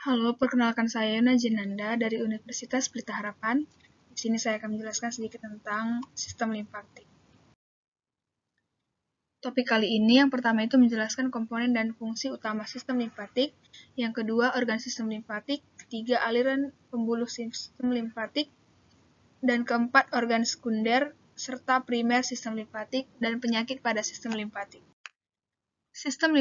Halo, perkenalkan saya Yona Jenanda dari Universitas Pelita Harapan. Di sini saya akan menjelaskan sedikit tentang sistem limfatik. Topik kali ini yang pertama itu menjelaskan komponen dan fungsi utama sistem limfatik, yang kedua organ sistem limfatik, ketiga aliran pembuluh sistem limfatik, dan keempat organ sekunder serta primer sistem limfatik dan penyakit pada sistem limfatik. Sistem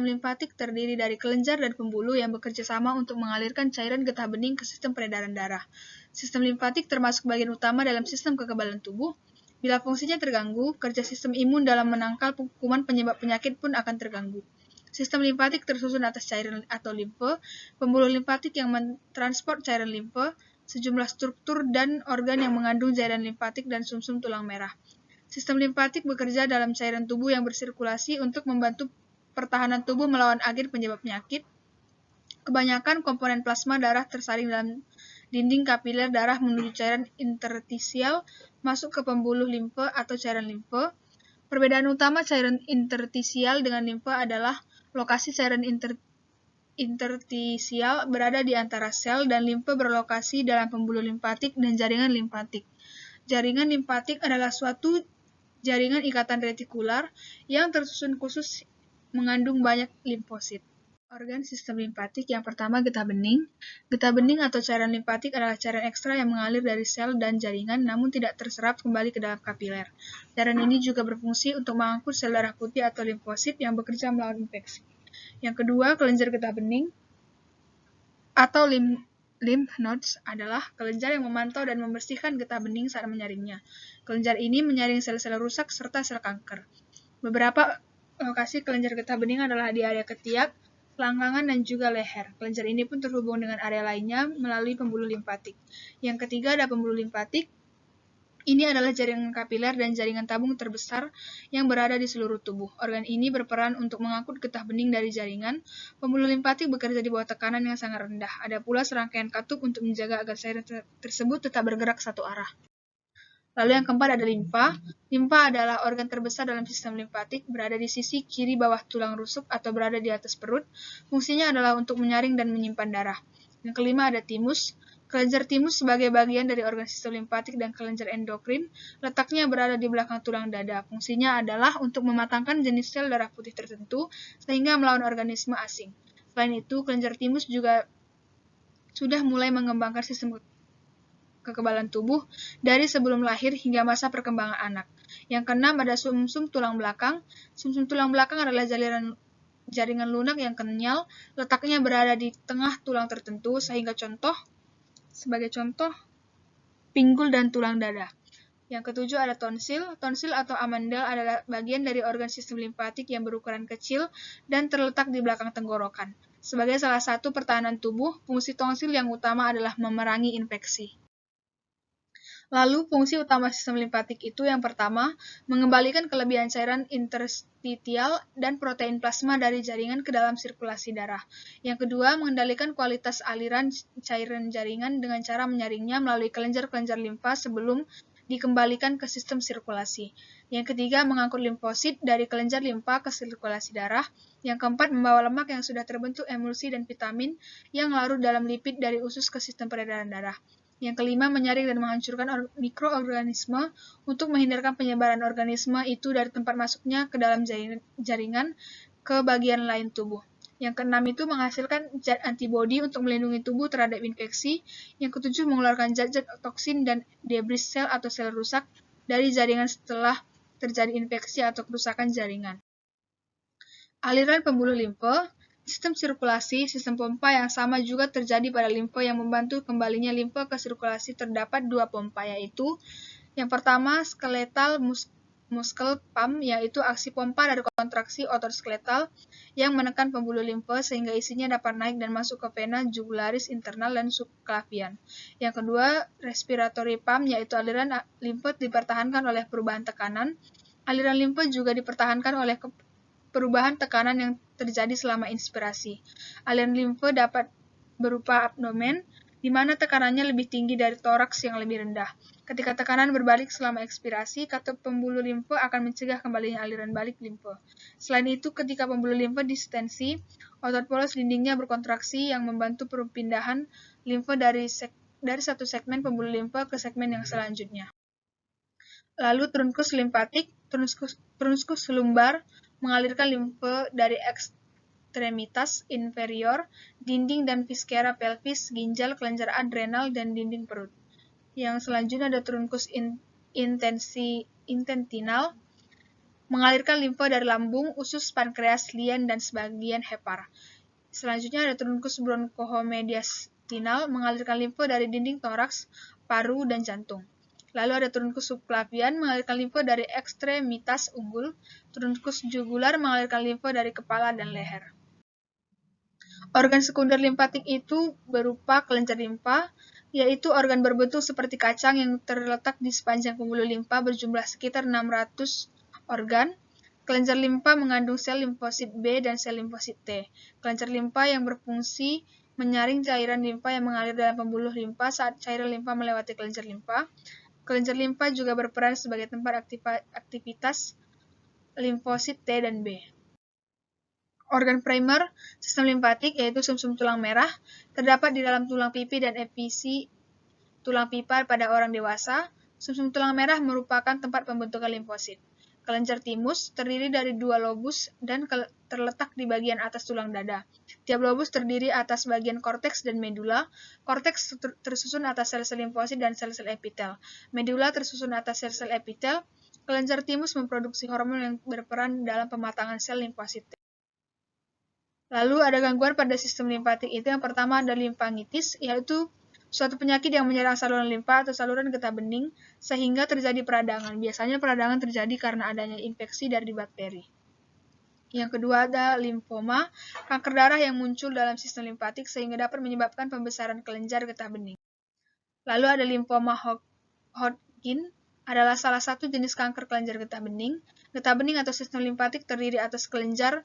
limfatik terdiri dari kelenjar dan pembuluh yang bekerja sama untuk mengalirkan cairan getah bening ke sistem peredaran darah. Sistem limfatik termasuk bagian utama dalam sistem kekebalan tubuh. Bila fungsinya terganggu, kerja sistem imun dalam menangkal kuman penyebab penyakit pun akan terganggu. Sistem limfatik tersusun atas cairan atau limfe, pembuluh limfatik yang mentransport cairan limfe, sejumlah struktur dan organ yang mengandung cairan limfatik dan sumsum tulang merah. Sistem limfatik bekerja dalam cairan tubuh yang bersirkulasi untuk membantu pertahanan tubuh melawan agen penyebab penyakit. Kebanyakan komponen plasma darah tersaring dalam dinding kapiler darah menuju cairan interstisial masuk ke pembuluh limfe atau cairan limfe. Perbedaan utama cairan interstisial dengan limfe adalah lokasi cairan interstisial berada di antara sel dan limfe berlokasi dalam pembuluh limfatik dan jaringan limfatik. Jaringan limfatik adalah suatu jaringan ikatan retikular yang tersusun khusus mengandung banyak limfosit. Organ sistem limfatik yang pertama getah bening. Getah bening atau cairan limfatik adalah cairan ekstra yang mengalir dari sel dan jaringan namun tidak terserap kembali ke dalam kapiler. Cairan ini juga berfungsi untuk mengangkut sel darah putih atau limfosit yang bekerja melawan infeksi. Yang kedua, kelenjar getah bening atau lymph nodes adalah kelenjar yang memantau dan membersihkan getah bening saat menyaringnya. Kelenjar ini menyaring sel-sel rusak serta sel kanker. Beberapa lokasi kelenjar getah bening adalah di area ketiak, selangkangan, dan juga leher. Kelenjar ini pun terhubung dengan area lainnya melalui pembuluh limfatik. Yang ketiga ada pembuluh limfatik. Ini adalah jaringan kapiler dan jaringan tabung terbesar yang berada di seluruh tubuh. Organ ini berperan untuk mengangkut getah bening dari jaringan. Pembuluh limfatik bekerja di bawah tekanan yang sangat rendah. Ada pula serangkaian katup untuk menjaga agar cairan tersebut tetap bergerak satu arah. Lalu yang keempat ada limfa. Limfa adalah organ terbesar dalam sistem limfatik, berada di sisi kiri bawah tulang rusuk atau berada di atas perut. Fungsinya adalah untuk menyaring dan menyimpan darah. Yang kelima ada timus. Kelenjar timus sebagai bagian dari organ sistem limfatik dan kelenjar endokrin, letaknya berada di belakang tulang dada. Fungsinya adalah untuk mematangkan jenis sel darah putih tertentu sehingga melawan organisme asing. Selain itu, kelenjar timus juga sudah mulai mengembangkan sistem kekebalan tubuh dari sebelum lahir hingga masa perkembangan anak. Yang keenam ada sumsum tulang belakang. Sumsum tulang belakang adalah jaringan lunak yang kenyal, letaknya berada di tengah tulang tertentu sehingga sebagai contoh, pinggul dan tulang dada. Yang ketujuh ada tonsil. Tonsil atau amandel adalah bagian dari organ sistem limfatik yang berukuran kecil dan terletak di belakang tenggorokan. Sebagai salah satu pertahanan tubuh, fungsi tonsil yang utama adalah memerangi infeksi. Lalu, fungsi utama sistem limfatik itu yang pertama, mengembalikan kelebihan cairan interstitial dan protein plasma dari jaringan ke dalam sirkulasi darah. Yang kedua, mengendalikan kualitas aliran cairan jaringan dengan cara menyaringnya melalui kelenjar-kelenjar limfa sebelum dikembalikan ke sistem sirkulasi. Yang ketiga, mengangkut limfosit dari kelenjar limfa ke sirkulasi darah. Yang keempat, membawa lemak yang sudah terbentuk emulsi dan vitamin yang larut dalam lipid dari usus ke sistem peredaran darah. Yang kelima, menyaring dan menghancurkan mikroorganisme untuk menghindarkan penyebaran organisme itu dari tempat masuknya ke dalam jaringan ke bagian lain tubuh. Yang keenam itu menghasilkan zat antibodi untuk melindungi tubuh terhadap infeksi. Yang ketujuh, mengeluarkan zat-zat toksin dan debris sel atau sel rusak dari jaringan setelah terjadi infeksi atau kerusakan jaringan. Aliran pembuluh limfe. Sistem sirkulasi, sistem pompa yang sama juga terjadi pada limfe yang membantu kembalinya limfe ke sirkulasi. Terdapat dua pompa, yaitu yang pertama skeletal muscle pump, yaitu aksi pompa dari kontraksi otot skeletal yang menekan pembuluh limfe sehingga isinya dapat naik dan masuk ke vena jugularis internal dan subclavian. Yang kedua, respiratory pump, yaitu aliran limfe dipertahankan oleh perubahan tekanan. Aliran limfe juga dipertahankan oleh perubahan tekanan yang terjadi selama inspirasi. Aliran limfe dapat berupa abdomen, di mana tekanannya lebih tinggi dari toraks yang lebih rendah. Ketika tekanan berbalik selama ekspirasi, katup pembuluh limfe akan mencegah kembalinya aliran balik limfe. Selain itu, ketika pembuluh limfe distensi, otot polos dindingnya berkontraksi yang membantu perpindahan limfe dari satu segmen pembuluh limfe ke segmen yang selanjutnya. Lalu trunkus limpatik, trunkus lumbar mengalirkan limfe dari ekstremitas inferior, dinding dan viskera pelvis, ginjal, kelenjar adrenal, dan dinding perut. Yang selanjutnya ada trunkus intentinal, mengalirkan limfe dari lambung, usus, pankreas, lien, dan sebagian hepar. Selanjutnya ada trunkus bronchomediastinal, mengalirkan limfe dari dinding toraks, paru, dan jantung. Lalu ada trunkus subclavian, mengalirkan limfe dari ekstremitas unggul. Trunkus jugular mengalirkan limfe dari kepala dan leher. Organ sekunder limpatik itu berupa kelenjar limfa, yaitu organ berbentuk seperti kacang yang terletak di sepanjang pembuluh limfa berjumlah sekitar 600 organ. Kelenjar limfa mengandung sel limfosit B dan sel limfosit T. Kelenjar limfa yang berfungsi menyaring cairan limfa yang mengalir dalam pembuluh limfa saat cairan limfa melewati kelenjar limfa. Kelenjar limfa juga berperan sebagai tempat aktivitas limfosit T dan B. Organ primer sistem limpatik yaitu sumsum tulang merah terdapat di dalam tulang pipi dan episi tulang pipa pada orang dewasa. Sumsum tulang merah merupakan tempat pembentukan limfosit. Kelenjar timus terdiri dari 2 lobus dan terletak di bagian atas tulang dada. Tiap lobus terdiri atas bagian korteks dan medula. Korteks tersusun atas sel-sel limfosit dan sel-sel epitel. Medula tersusun atas sel-sel epitel. Kelenjar timus memproduksi hormon yang berperan dalam pematangan sel limfosit. Lalu ada gangguan pada sistem limpatik itu. Yang pertama ada limfangitis, yaitu suatu penyakit yang menyerang saluran limfa atau saluran getah bening sehingga terjadi peradangan. Biasanya peradangan terjadi karena adanya infeksi dari bakteri. Yang kedua ada limfoma, kanker darah yang muncul dalam sistem limpatik sehingga dapat menyebabkan pembesaran kelenjar getah bening. Lalu ada limfoma Hodgkin, adalah salah satu jenis kanker kelenjar getah bening. Getah bening atau sistem limpatik terdiri atas kelenjar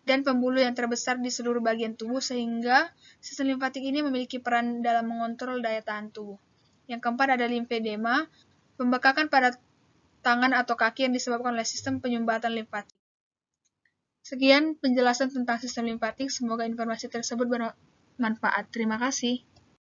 dan pembuluh yang terbesar di seluruh bagian tubuh sehingga sistem limfatik ini memiliki peran dalam mengontrol daya tahan tubuh. Yang keempat ada limfedema, pembekakan pada tangan atau kaki yang disebabkan oleh sistem penyumbatan limfatik. Sekian penjelasan tentang sistem limpatik, semoga informasi tersebut bermanfaat. Terima kasih.